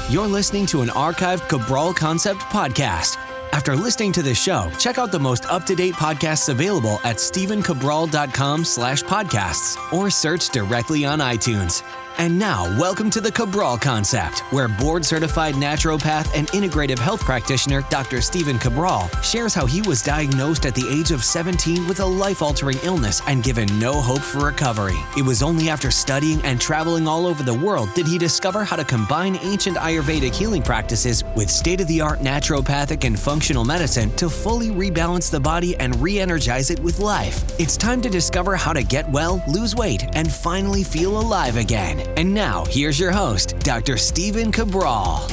You're listening to an archived Cabral Concept podcast. After listening to this show, check out the most up-to-date podcasts available at stephencabral.com/podcasts or search directly on iTunes. And now, welcome to the Cabral Concept, where board-certified naturopath and integrative health practitioner Dr. Stephen Cabral shares how he was diagnosed at the age of 17 with a life-altering illness and given no hope for recovery. It was only after studying and traveling all over the world did he discover how to combine ancient Ayurvedic healing practices with state-of-the-art naturopathic and functional medicine to fully rebalance the body and re-energize it with life. It's time to discover how to get well, lose weight, and finally feel alive again. And now, here's your host, Dr. Stephen Cabral.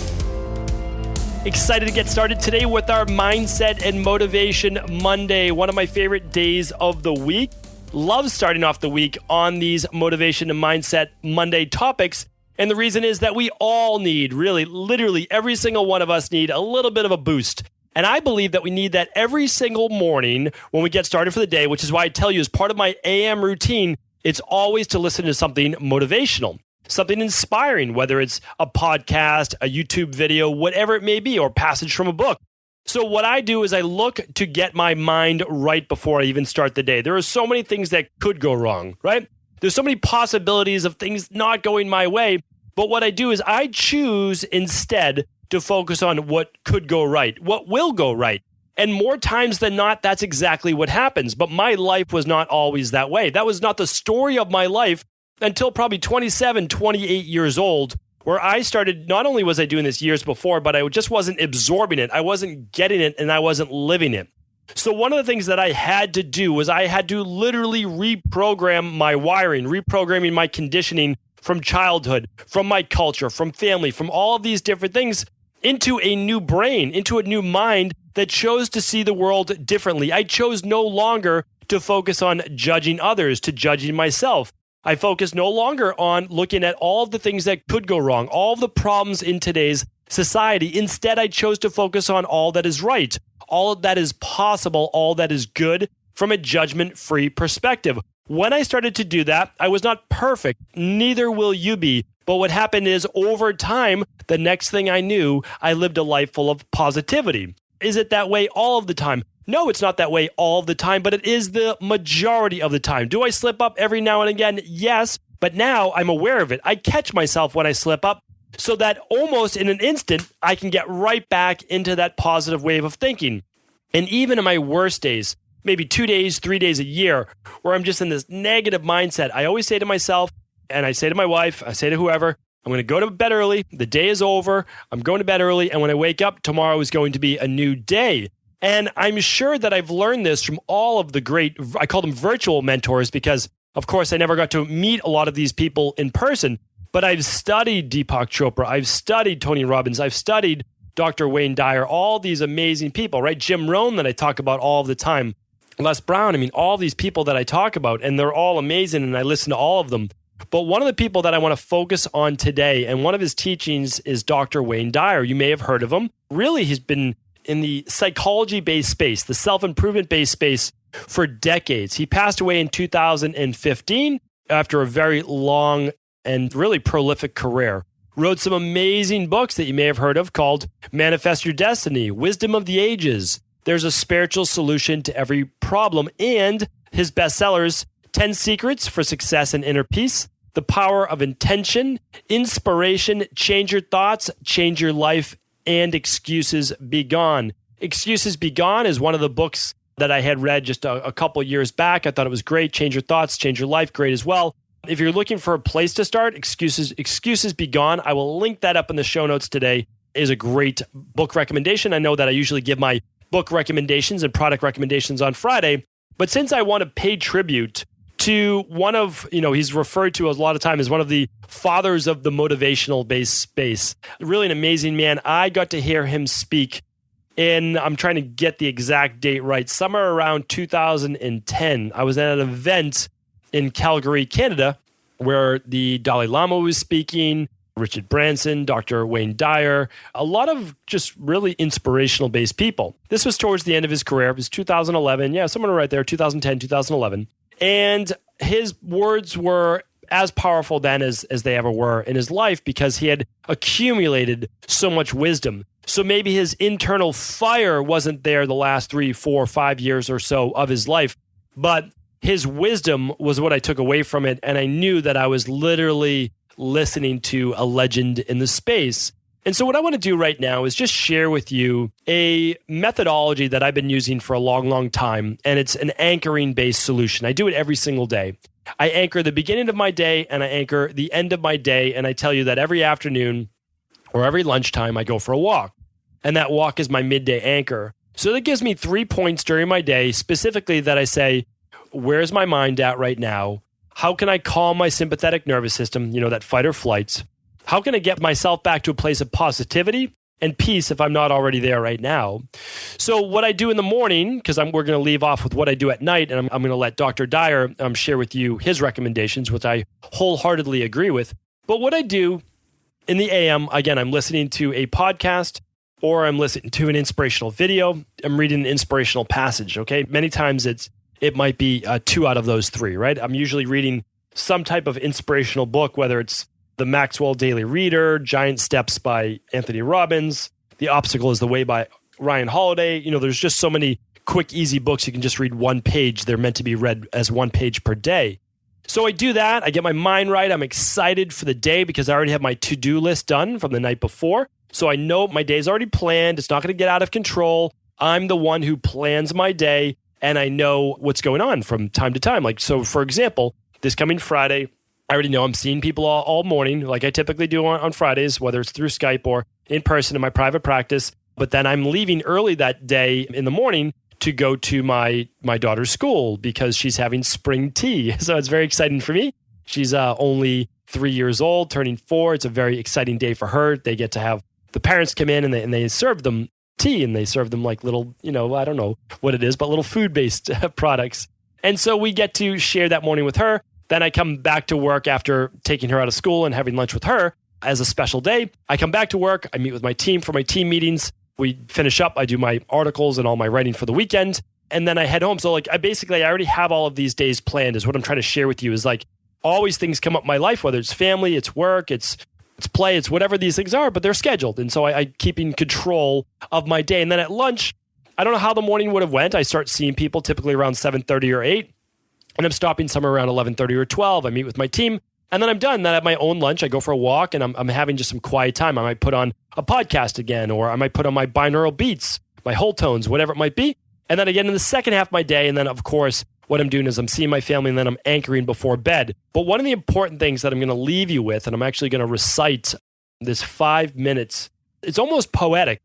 Excited to get started today with our Mindset and Motivation Monday, one of my favorite days of the week. Love starting off the week on these Motivation and Mindset Monday topics. And the reason is that we all need, really, literally every single one of us need a little bit of a boost. And I believe that we need that every single morning when we get started for the day, which is why I tell you as part of my AM routine, it's always to listen to something motivational, something inspiring, whether it's a podcast, a YouTube video, whatever it may be, or passage from a book. So what I do is I look to get my mind right before I even start the day. There are so many things that could go wrong, right? There's so many possibilities of things not going my way. But what I do is I choose instead to focus on what could go right, what will go right. And more times than not, that's exactly what happens. But my life was not always that way. That was not the story of my life until probably 27, 28 years old, where I started, not only was I doing this years before, but I just wasn't absorbing it. I wasn't getting it and I wasn't living it. So one of the things that I had to do was I had to literally reprogram my wiring, reprogramming my conditioning from childhood, from my culture, from family, from all of these different things into a new brain, into a new mind that chose to see the world differently. I chose no longer to focus on judging others, to judging myself. I focus no longer on looking at all of the things that could go wrong, all of the problems in today's society. Instead, I chose to focus on all that is right, all that is possible, all that is good from a judgment-free perspective. When I started to do that, I was not perfect. Neither will you be. But what happened is over time, the next thing I knew, I lived a life full of positivity. Is it that way all of the time? No, it's not that way all of the time, but it is the majority of the time. Do I slip up every now and again? Yes, but now I'm aware of it. I catch myself when I slip up so that almost in an instant, I can get right back into that positive wave of thinking. And even in my worst days, maybe 2 days, 3 days a year, where I'm just in this negative mindset, I always say to myself, and I say to my wife, I say to whoever, I'm going to go to bed early. The day is over. I'm going to bed early. And when I wake up, tomorrow is going to be a new day. And I'm sure that I've learned this from all of the great, I call them virtual mentors, because of course I never got to meet a lot of these people in person, but I've studied Deepak Chopra. I've studied Tony Robbins. I've studied Dr. Wayne Dyer, all these amazing people, right? Jim Rohn that I talk about all the time. Les Brown, all these people that I talk about, and they're all amazing and I listen to all of them. But one of the people that I want to focus on today, and one of his teachings is Dr. Wayne Dyer. You may have heard of him. Really, he's been in the psychology-based space, the self-improvement-based space for decades. He passed away in 2015 after a very long and really prolific career. Wrote some amazing books that you may have heard of called Manifest Your Destiny, Wisdom of the Ages, There's a Spiritual Solution to Every Problem, and his bestsellers, 10 Secrets for Success and Inner Peace, The Power of Intention, Inspiration, Change Your Thoughts, Change Your Life, and Excuses Be Gone. Excuses Be Gone is one of the books that I had read just a couple years back. I thought it was great. Change Your Thoughts, Change Your Life, great as well. If you're looking for a place to start, Excuses Be Gone, I will link that up in the show notes today, is a great book recommendation. I know that I usually give my book recommendations and product recommendations on Friday, but since I want to pay tribute to one of, he's referred to a lot of time as one of the fathers of the motivational based space. Really an amazing man. I got to hear him speak in, I'm trying to get the exact date right, somewhere around 2010. I was at an event in Calgary, Canada, where the Dalai Lama was speaking, Richard Branson, Dr. Wayne Dyer, a lot of just really inspirational based people. This was towards the end of his career. It was 2011. Yeah, somewhere right there, 2010, 2011. And his words were as powerful then as they ever were in his life because he had accumulated so much wisdom. So maybe his internal fire wasn't there the last 3, 4, 5 years or so of his life, but his wisdom was what I took away from it. And I knew that I was literally listening to a legend in the space. And so what I want to do right now is just share with you a methodology that I've been using for a long, long time. And it's an anchoring-based solution. I do it every single day. I anchor the beginning of my day and I anchor the end of my day. And I tell you that every afternoon or every lunchtime, I go for a walk. And that walk is my midday anchor. So that gives me 3 points during my day, specifically that I say, where's my mind at right now? How can I calm my sympathetic nervous system, that fight or flight? How can I get myself back to a place of positivity and peace if I'm not already there right now? So what I do in the morning, because we're going to leave off with what I do at night, and I'm going to let Dr. Dyer share with you his recommendations, which I wholeheartedly agree with. But what I do in the AM, again, I'm listening to a podcast or I'm listening to an inspirational video. I'm reading an inspirational passage, okay? Many times it might be 2 out of those 3, right? I'm usually reading some type of inspirational book, whether it's the Maxwell Daily Reader, Giant Steps by Anthony Robbins, The Obstacle is the Way by Ryan Holiday. There's just so many quick, easy books. You can just read 1 page. They're meant to be read as 1 page per day. So I do that. I get my mind right. I'm excited for the day because I already have my to-do list done from the night before. So I know my day's already planned. It's not going to get out of control. I'm the one who plans my day, and I know what's going on from time to time. So for example, this coming Friday, I already know I'm seeing people all morning, like I typically do on Fridays, whether it's through Skype or in person in my private practice. But then I'm leaving early that day in the morning to go to my daughter's school because she's having spring tea. So it's very exciting for me. She's only 3 years old, turning 4. It's a very exciting day for her. They get to have the parents come in and they serve them tea, and they serve them like little, I don't know what it is, but little food-based products. And so we get to share that morning with her. Then I come back to work after taking her out of school and having lunch with her as a special day. I come back to work. I meet with my team for my team meetings. We finish up. I do my articles and all my writing for the weekend. And then I head home. So I already have all of these days planned is what I'm trying to share with you is always things come up in my life, whether it's family, it's work, it's play, it's whatever these things are, but they're scheduled. And so I keep in control of my day. And then at lunch, I don't know how the morning would have went. I start seeing people typically around 7:30 or 8. And I'm stopping somewhere around 11:30 or 12. I meet with my team, and then I'm done. Then I have my own lunch. I go for a walk, and I'm having just some quiet time. I might put on a podcast again, or I might put on my binaural beats, my whole tones, whatever it might be. And then again in the second half of my day, and then of course, what I'm doing is I'm seeing my family, and then I'm anchoring before bed. But one of the important things that I'm going to leave you with, and I'm actually going to recite this 5 minutes, it's almost poetic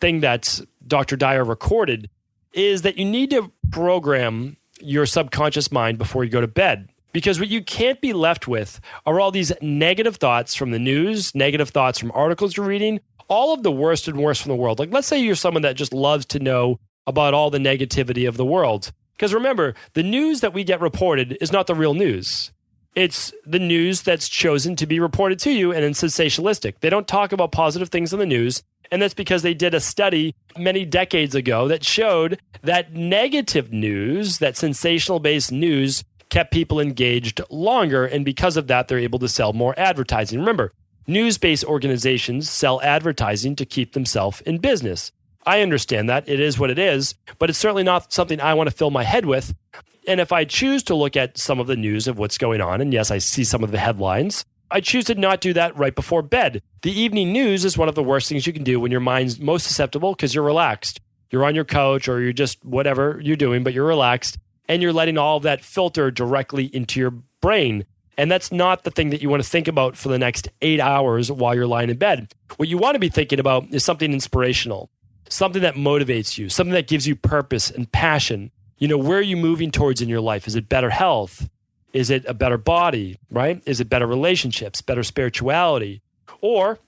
thing that Dr. Dyer recorded, is that you need to program your subconscious mind before you go to bed. Because what you can't be left with are all these negative thoughts from the news, negative thoughts from articles you're reading, all of the worst and worst from the world. Let's say you're someone that just loves to know about all the negativity of the world. Because remember, the news that we get reported is not the real news. It's the news that's chosen to be reported to you, and it's sensationalistic. They don't talk about positive things on the news. And that's because they did a study many decades ago that showed that negative news, that sensational-based news, kept people engaged longer. And because of that, they're able to sell more advertising. Remember, news-based organizations sell advertising to keep themselves in business. I understand that. It is what it is. But it's certainly not something I want to fill my head with. And if I choose to look at some of the news of what's going on, and yes, I see some of the headlines, I choose to not do that right before bed. The evening news is one of the worst things you can do when your mind's most susceptible because you're relaxed. You're on your couch or you're just whatever you're doing, but you're relaxed and you're letting all of that filter directly into your brain. And that's not the thing that you want to think about for the next 8 hours while you're lying in bed. What you want to be thinking about is something inspirational, something that motivates you, something that gives you purpose and passion. Where are you moving towards in your life? Is it better health? Is it a better body, right? Is it better relationships, better spirituality? Or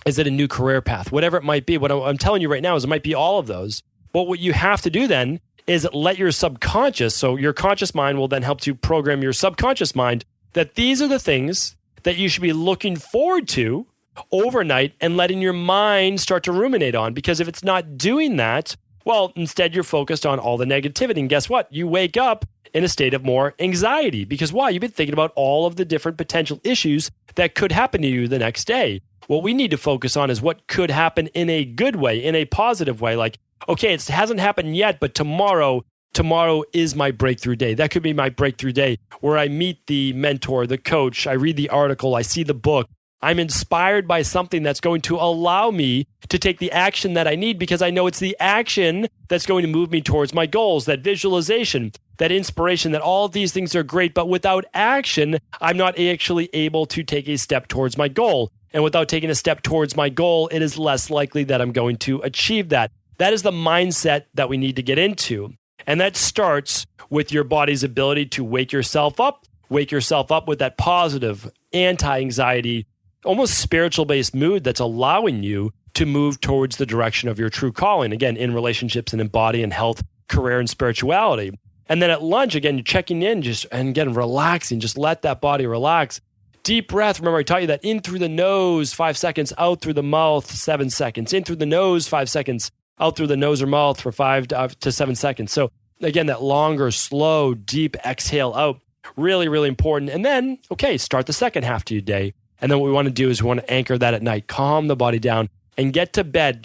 is it a new career path? Whatever it might be. What I'm telling you right now is it might be all of those. But what you have to do then is let your subconscious, so your conscious mind will then help to program your subconscious mind that these are the things that you should be looking forward to overnight and letting your mind start to ruminate on. Because if it's not doing that, well, instead you're focused on all the negativity. And guess what? You wake up in a state of more anxiety. Because why? You've been thinking about all of the different potential issues that could happen to you the next day. What we need to focus on is what could happen in a good way, in a positive way. Like, okay, it hasn't happened yet, but tomorrow is my breakthrough day. That could be my breakthrough day where I meet the mentor, the coach, I read the article, I see the book. I'm inspired by something that's going to allow me to take the action that I need because I know it's the action that's going to move me towards my goals, that visualization, that inspiration, that all of these things are great. But without action, I'm not actually able to take a step towards my goal. And without taking a step towards my goal, it is less likely that I'm going to achieve that. That is the mindset that we need to get into. And that starts with your body's ability to wake yourself up with that positive, anti-anxiety, almost spiritual-based mood that's allowing you to move towards the direction of your true calling. Again, in relationships and in body and health, career and spirituality. And then at lunch, again, you're checking in and again, relaxing. Just let that body relax. Deep breath. Remember, I taught you that in through the nose, 5 seconds, out through the mouth, 7 seconds. In through the nose, 5 seconds, out through the nose or mouth for 5 to 7 seconds. So again, that longer, slow, deep exhale out, really, really important. And then, okay, start the second half to your day. And then what we want to do is we want to anchor that at night, calm the body down and get to bed,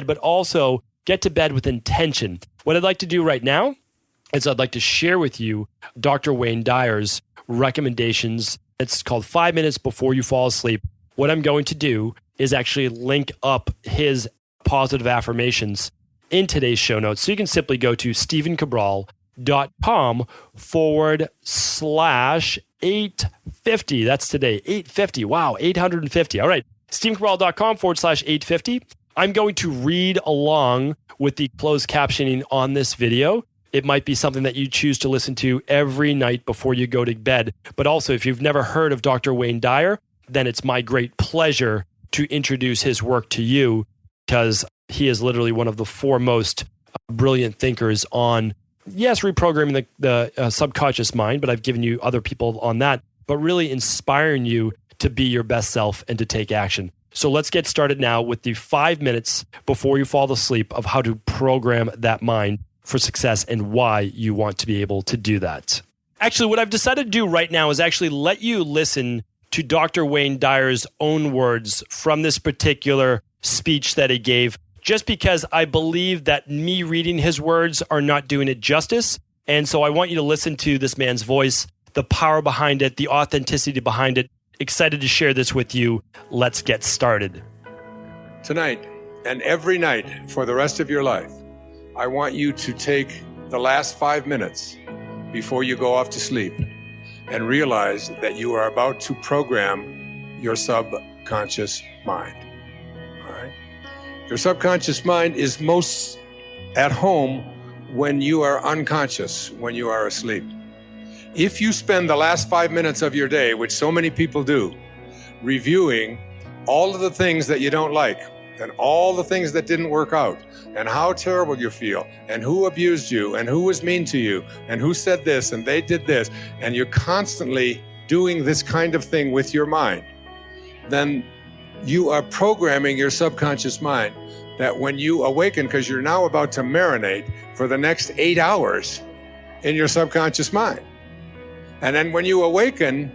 but also get to bed with intention. What I'd like to do right now is I'd like to share with you Dr. Wayne Dyer's recommendations. It's called 5 minutes before you fall asleep. What I'm going to do is actually link up his positive affirmations in today's show notes. So you can simply go to stephencabral.com/850. That's today, 850. Wow, 850. All right, stephencabral.com/850. I'm going to read along with the closed captioning on this video. It might be something that you choose to listen to every night before you go to bed. But also, if you've never heard of Dr. Wayne Dyer, then it's my great pleasure to introduce his work to you because he is literally one of the foremost brilliant thinkers on, yes, reprogramming the subconscious mind, but I've given you other people on that, but really inspiring you to be your best self and to take action. So let's get started now with the 5 minutes before you fall asleep of how to program that mind for success and why you want to be able to do that. Actually, what I've decided to do right now is actually let you listen to Dr. Wayne Dyer's own words from this particular speech that he gave, just because I believe that me reading his words are not doing it justice. And so I want you to listen to this man's voice, the power behind it, the authenticity behind it. Excited to share this with you. Let's get started. Tonight and every night for the rest of your life, I want you to take the last 5 minutes before you go off to sleep and realize that you are about to program your subconscious mind. All right? Your subconscious mind is most at home when you are unconscious, when you are asleep. If you spend the last 5 minutes of your day, which so many people do, reviewing all of the things that you don't like and all the things that didn't work out and how terrible you feel and who abused you and who was mean to you and who said this and they did this, and you're constantly doing this kind of thing with your mind, then you are programming your subconscious mind that when you awaken, because you're now about to marinate for the next 8 hours in your subconscious mind. And then when you awaken,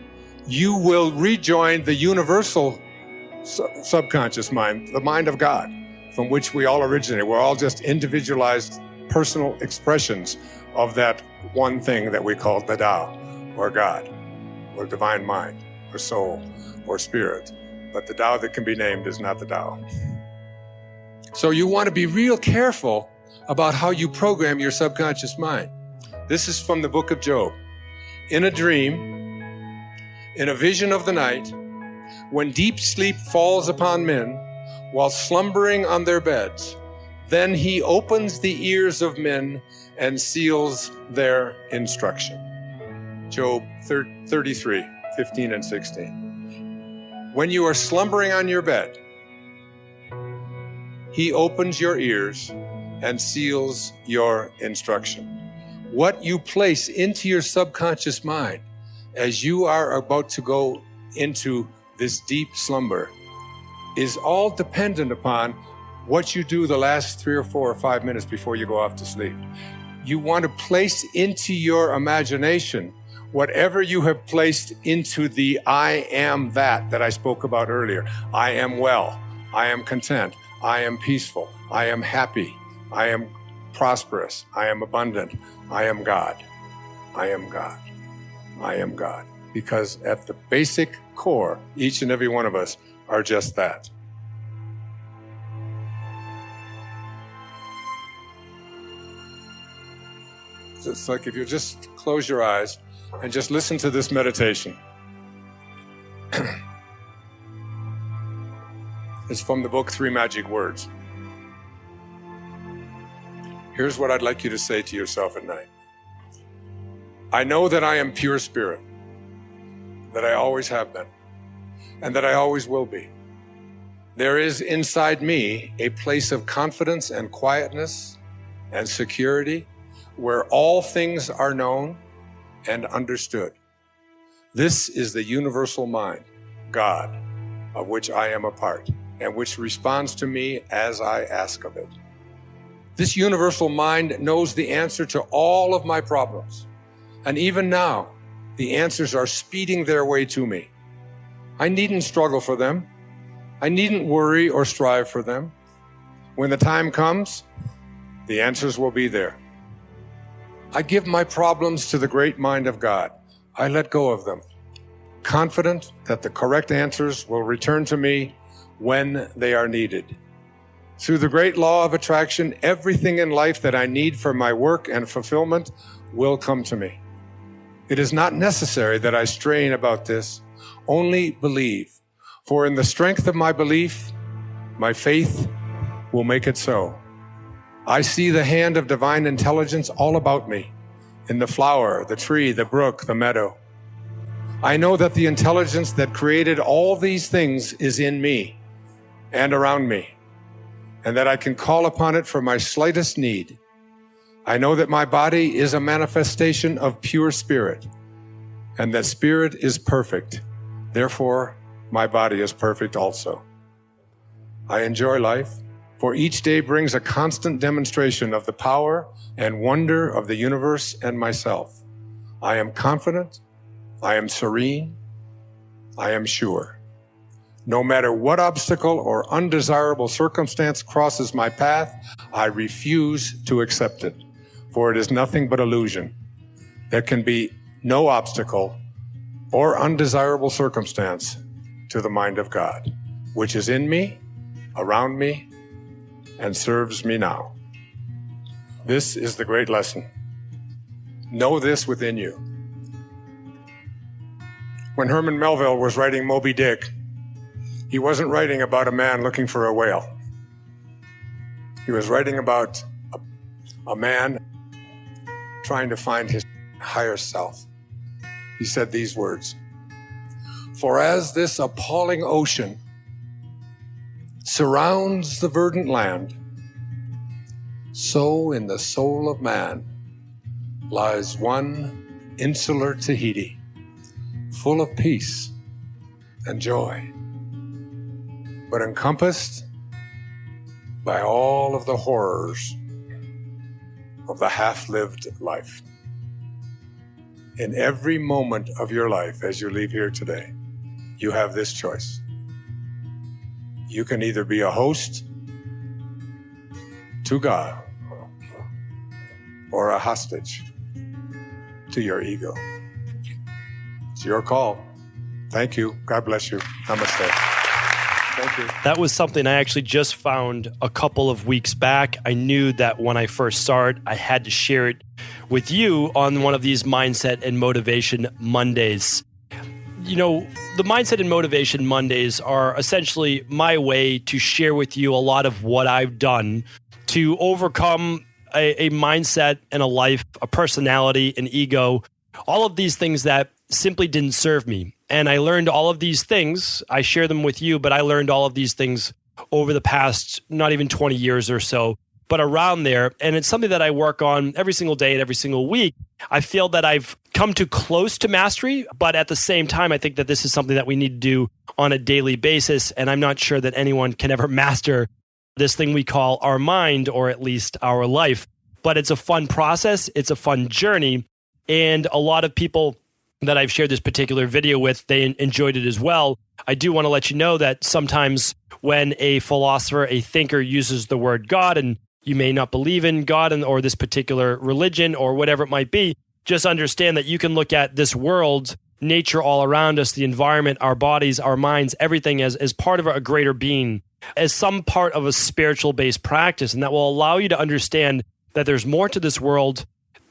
you will rejoin the universal subconscious mind, the mind of God, from which we all originate. We're all just individualized personal expressions of that one thing that we call the Tao, or God, or divine mind, or soul, or spirit. But the Tao that can be named is not the Tao. So you want to be real careful about how you program your subconscious mind. This is from the book of Job. In a dream, in a vision of the night, when deep sleep falls upon men while slumbering on their beds, then he opens the ears of men and seals their instruction. Job 33, 15 and 16. When you are slumbering on your bed, he opens your ears and seals your instruction. What you place into your subconscious mind as you are about to go into this deep slumber is all dependent upon what you do the last 3 or 4 or 5 minutes before you go off to sleep. You want to place into your imagination whatever you have placed into the I am that I spoke about earlier. I am well. I am content. I am peaceful. I am happy. I am prosperous. I am abundant. I am God. I am God. I am God. Because at the basic core, each and every one of us are just that. It's like if you just close your eyes and just listen to this meditation. It's from the book, 3 Magic Words. Here's what I'd like you to say to yourself at night. I know that I am pure spirit, that I always have been, and that I always will be. There is inside me a place of confidence and quietness and security where all things are known and understood. This is the universal mind, God, of which I am a part, and which responds to me as I ask of it. This universal mind knows the answer to all of my problems. And even now, the answers are speeding their way to me. I needn't struggle for them. I needn't worry or strive for them. When the time comes, the answers will be there. I give my problems to the great mind of God. I let go of them, confident that the correct answers will return to me when they are needed. Through the great law of attraction, everything in life that I need for my work and fulfillment will come to me. It is not necessary that I strain about this, only believe. For in the strength of my belief, my faith will make it so. I see the hand of divine intelligence all about me, in the flower, the tree, the brook, the meadow. I know that the intelligence that created all these things is in me and around me, and that I can call upon it for my slightest need. I know that my body is a manifestation of pure spirit, and that spirit is perfect. Therefore, my body is perfect also. I enjoy life, for each day brings a constant demonstration of the power and wonder of the universe and myself. I am confident, I am serene, I am sure. No matter what obstacle or undesirable circumstance crosses my path, I refuse to accept it, for it is nothing but illusion. There can be no obstacle or undesirable circumstance to the mind of God, which is in me, around me, and serves me now. This is the great lesson. Know this within you. When Herman Melville was writing Moby Dick, he wasn't writing about a man looking for a whale. He was writing about a man trying to find his higher self. He said these words, "For as this appalling ocean surrounds the verdant land, so in the soul of man lies one insular Tahiti, full of peace and joy, but encompassed by all of the horrors of the half-lived life." In every moment of your life as you leave here today, you have this choice. You can either be a host to God or a hostage to your ego. It's your call. Thank you. God bless you. Namaste. Thank you. That was something I actually just found a couple of weeks back. I knew that when I first started, I had to share it with you on one of these Mindset and Motivation Mondays. You know, the Mindset and Motivation Mondays are essentially my way to share with you a lot of what I've done to overcome a mindset and a life, a personality, an ego, all of these things that simply didn't serve me. And I learned all of these things. I share them with you, but I learned all of these things over the past, not even 20 years or so, but around there. And it's something that I work on every single day and every single week. I feel that I've come too close to mastery, but at the same time, I think that this is something that we need to do on a daily basis. And I'm not sure that anyone can ever master this thing we call our mind, or at least our life. but it's a fun process. It's a fun journey. And a lot of people that I've shared this particular video with, they enjoyed it as well. I do want to let you know that sometimes when a philosopher, a thinker uses the word God, and you may not believe in God or this particular religion or whatever it might be, just understand that you can look at this world, nature all around us, the environment, our bodies, our minds, everything as part of a greater being, as some part of a spiritual-based practice. And that will allow you to understand that there's more to this world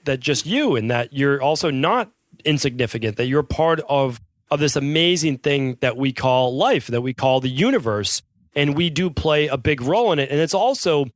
than just you, and that you're also not insignificant, that you're part of this amazing thing that we call life, that we call the universe. And we do play a big role in it. And it's also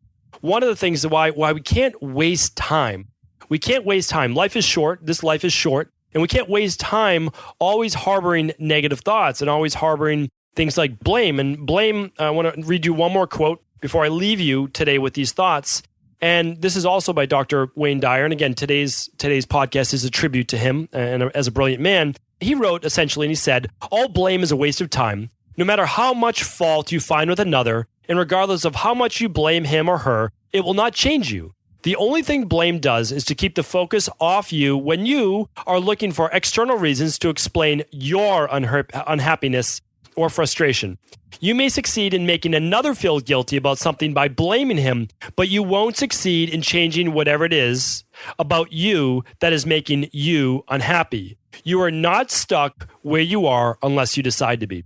one of the things why we can't waste time. We can't waste time. Life is short. This life is short. And we can't waste time always harboring negative thoughts and always harboring things like blame. And blame, I want to read you one more quote before I leave you today with these thoughts. And this is also by Dr. Wayne Dyer. And again, today's podcast is a tribute to him and as a brilliant man. He wrote essentially, and he said, "All blame is a waste of time. No matter how much fault you find with another, and regardless of how much you blame him or her, it will not change you. The only thing blame does is to keep the focus off you when you are looking for external reasons to explain your unhappiness or frustration. You may succeed in making another feel guilty about something by blaming him, but you won't succeed in changing whatever it is about you that is making you unhappy. You are not stuck where you are unless you decide to be."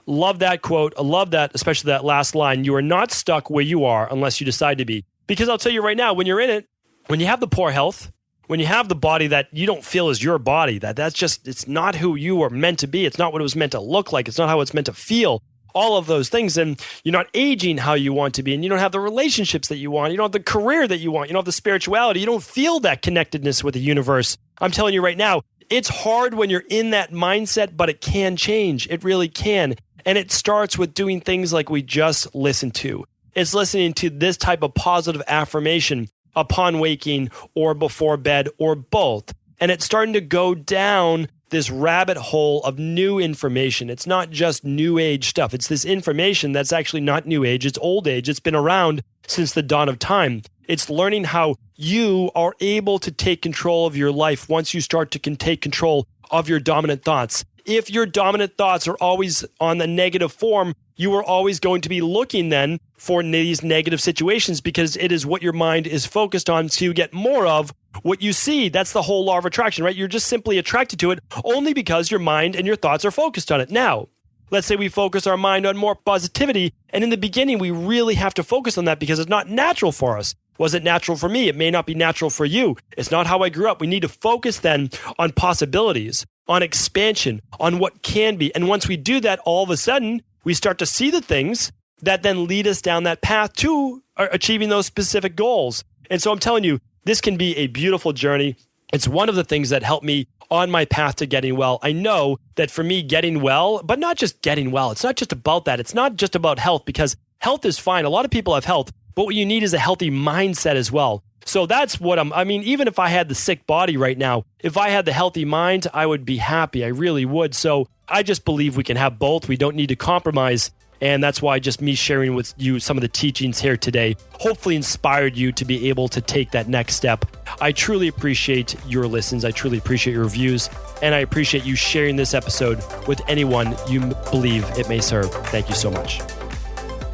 Love that quote. I love that, especially that last line. You are not stuck where you are unless you decide to be. Because I'll tell you right now, when you're in it, when you have the poor health, when you have the body that you don't feel is your body, that's just, it's not who you are meant to be. It's not what it was meant to look like. It's not how it's meant to feel. All of those things. And you're not aging how you want to be. And you don't have the relationships that you want. You don't have the career that you want. You don't have the spirituality. You don't feel that connectedness with the universe. I'm telling you right now, it's hard when you're in that mindset, but it can change. It really can. And it starts with doing things like we just listened to. It's listening to this type of positive affirmation upon waking or before bed or both. And it's starting to go down this rabbit hole of new information. It's not just new age stuff. It's this information that's actually not new age. It's old age. It's been around since the dawn of time. It's learning how you are able to take control of your life once you start to take control of your dominant thoughts. If your dominant thoughts are always on the negative form, you are always going to be looking then for these negative situations because it is what your mind is focused on, so you get more of what you see. That's the whole law of attraction, right? You're just simply attracted to it only because your mind and your thoughts are focused on it. Now, let's say we focus our mind on more positivity, and in the beginning, we really have to focus on that because it's not natural for us. Was it natural for me? It may not be natural for you. It's not how I grew up. We need to focus then on possibilities, on expansion, on what can be. And once we do that, all of a sudden, we start to see the things that then lead us down that path to achieving those specific goals. And so I'm telling you, this can be a beautiful journey. It's one of the things that helped me on my path to getting well. I know that for me, getting well, but not just getting well. It's not just about that. It's not just about health, because health is fine. A lot of people have health, but what you need is a healthy mindset as well. So that's what even if I had the sick body right now, if I had the healthy mind, I would be happy. I really would. So I just believe we can have both. We don't need to compromise. And that's why just me sharing with you some of the teachings here today hopefully inspired you to be able to take that next step. I truly appreciate your listens. I truly appreciate your reviews. And I appreciate you sharing this episode with anyone you believe it may serve. Thank you so much.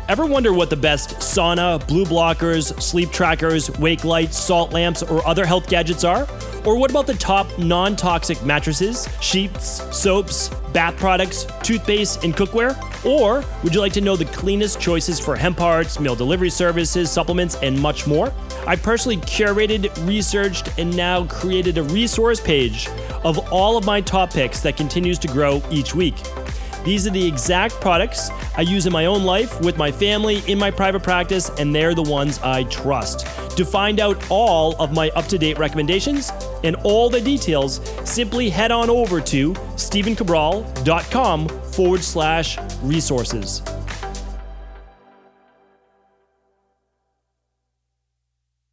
Ever wonder what the best sauna, blue blockers, sleep trackers, wake lights, salt lamps, or other health gadgets are? Or what about the top non-toxic mattresses, sheets, soaps, bath products, toothpaste, and cookware? Or would you like to know the cleanest choices for hemp hearts, meal delivery services, supplements, and much more? I personally curated, researched, and now created a resource page of all of my top picks that continues to grow each week. These are the exact products I use in my own life, with my family, in my private practice, and they're the ones I trust. To find out all of my up-to-date recommendations and all the details, simply head on over to StephenCabral.com/resources.